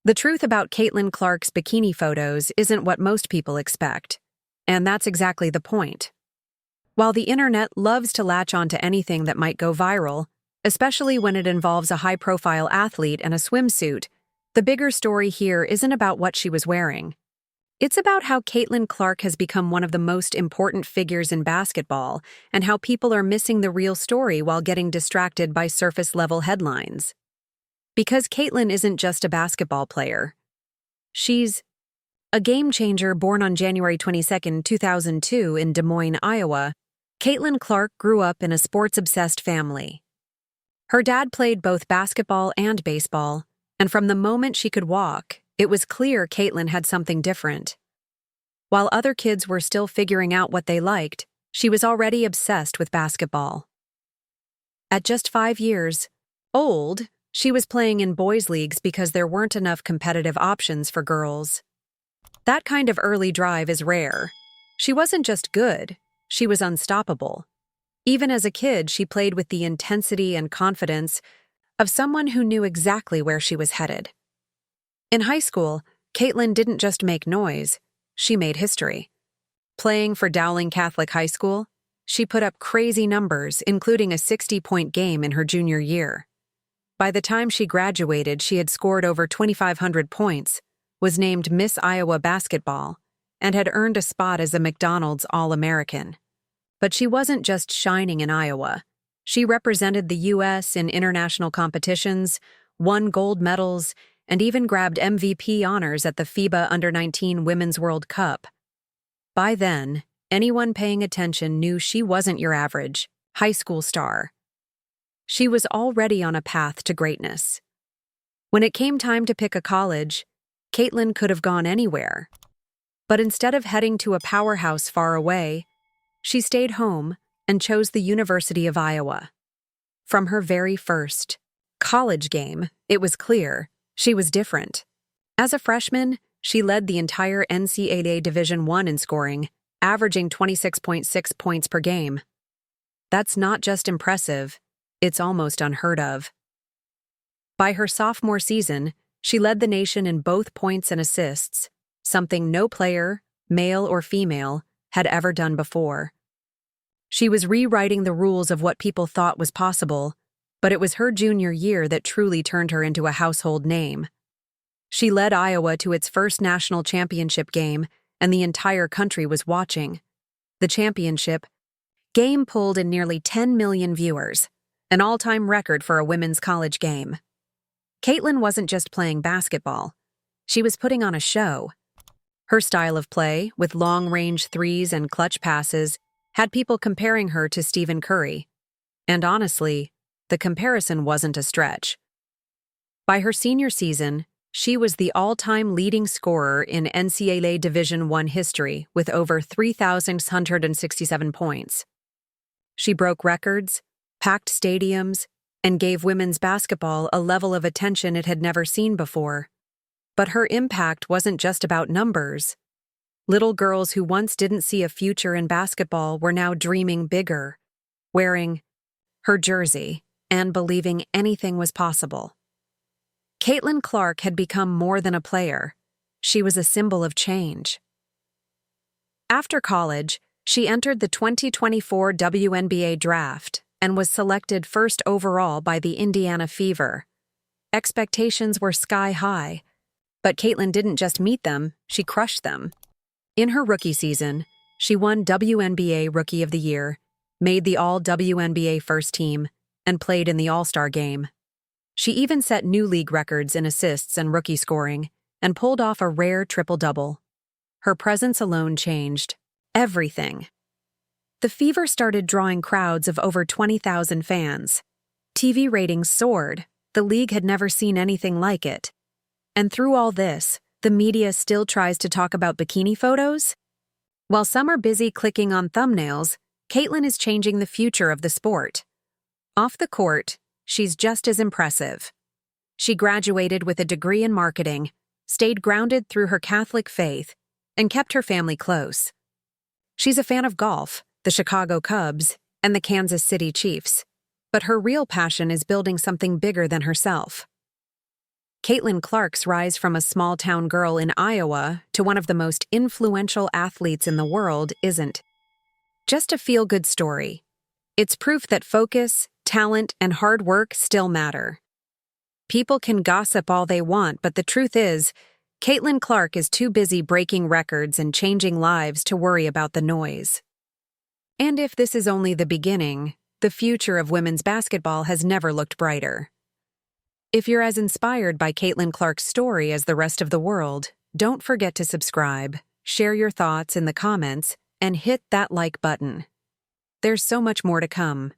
The truth about Caitlin Clark's bikini photos isn't what most people expect, and that's exactly the point. While the internet loves to latch onto anything that might go viral, especially when it involves a high-profile athlete and a swimsuit, the bigger story here isn't about what she was wearing. It's about how Caitlin Clark has become one of the most important figures in basketball and how people are missing the real story while getting distracted by surface-level headlines. Because Caitlin isn't just a basketball player. She's a game-changer born on January 22, 2002 in Des Moines, Iowa. Caitlin Clark grew up in a sports-obsessed family. Her dad played both basketball and baseball, and from the moment she could walk, it was clear Caitlin had something different. While other kids were still figuring out what they liked, she was already obsessed with basketball. At just 5 years old, she was playing in boys' leagues because there weren't enough competitive options for girls. That kind of early drive is rare. She wasn't just good, she was unstoppable. Even as a kid, she played with the intensity and confidence of someone who knew exactly where she was headed. In high school, Caitlin didn't just make noise, she made history. Playing for Dowling Catholic High School, she put up crazy numbers, including a 60-point game in her junior year. By the time she graduated, she had scored over 2,500 points, was named Miss Iowa Basketball, and had earned a spot as a McDonald's All-American. But she wasn't just shining in Iowa. She represented the U.S. in international competitions, won gold medals, and even grabbed MVP honors at the FIBA Under-19 Women's World Cup. By then, anyone paying attention knew she wasn't your average high school star. She was already on a path to greatness. When it came time to pick a college, Caitlin could have gone anywhere. But instead of heading to a powerhouse far away, she stayed home and chose the University of Iowa. From her very first college game, it was clear she was different. As a freshman, she led the entire NCAA Division I in scoring, averaging 26.6 points per game. That's not just impressive, it's almost unheard of. By her sophomore season, she led the nation in both points and assists, something no player, male or female, had ever done before. She was rewriting the rules of what people thought was possible, but it was her junior year that truly turned her into a household name. She led Iowa to its first national championship game, and the entire country was watching. The championship game pulled in nearly 10 million viewers, an all-time record for a women's college game. Caitlin wasn't just playing basketball. She was putting on a show. Her style of play, with long-range threes and clutch passes, had people comparing her to Stephen Curry. And honestly, the comparison wasn't a stretch. By her senior season, she was the all-time leading scorer in NCAA Division I history with over 3,667 points. She broke records, packed stadiums, and gave women's basketball a level of attention it had never seen before. But her impact wasn't just about numbers. Little girls who once didn't see a future in basketball were now dreaming bigger, wearing her jersey and believing anything was possible. Caitlin Clark had become more than a player. She was a symbol of change. After college, she entered the 2024 WNBA draft and was selected first overall by the Indiana Fever. Expectations were sky high, but Caitlin didn't just meet them, she crushed them. In her rookie season, she won WNBA Rookie of the Year, made the All-WNBA first team, and played in the All-Star game. She even set new league records in assists and rookie scoring, and pulled off a rare triple-double. Her presence alone changed everything. The Fever started drawing crowds of over 20,000 fans. TV ratings soared. The league had never seen anything like it. And through all this, the media still tries to talk about bikini photos? While some are busy clicking on thumbnails, Caitlin is changing the future of the sport. Off the court, she's just as impressive. She graduated with a degree in marketing, stayed grounded through her Catholic faith, and kept her family close. She's a fan of golf, the Chicago Cubs, and the Kansas City Chiefs, but her real passion is building something bigger than herself. Caitlin Clark's rise from a small-town girl in Iowa to one of the most influential athletes in the world isn't just a feel-good story. It's proof that focus, talent, and hard work still matter. People can gossip all they want, but the truth is, Caitlin Clark is too busy breaking records and changing lives to worry about the noise. And if this is only the beginning, the future of women's basketball has never looked brighter. If you're as inspired by Caitlin Clark's story as the rest of the world, don't forget to subscribe, share your thoughts in the comments, and hit that like button. There's so much more to come.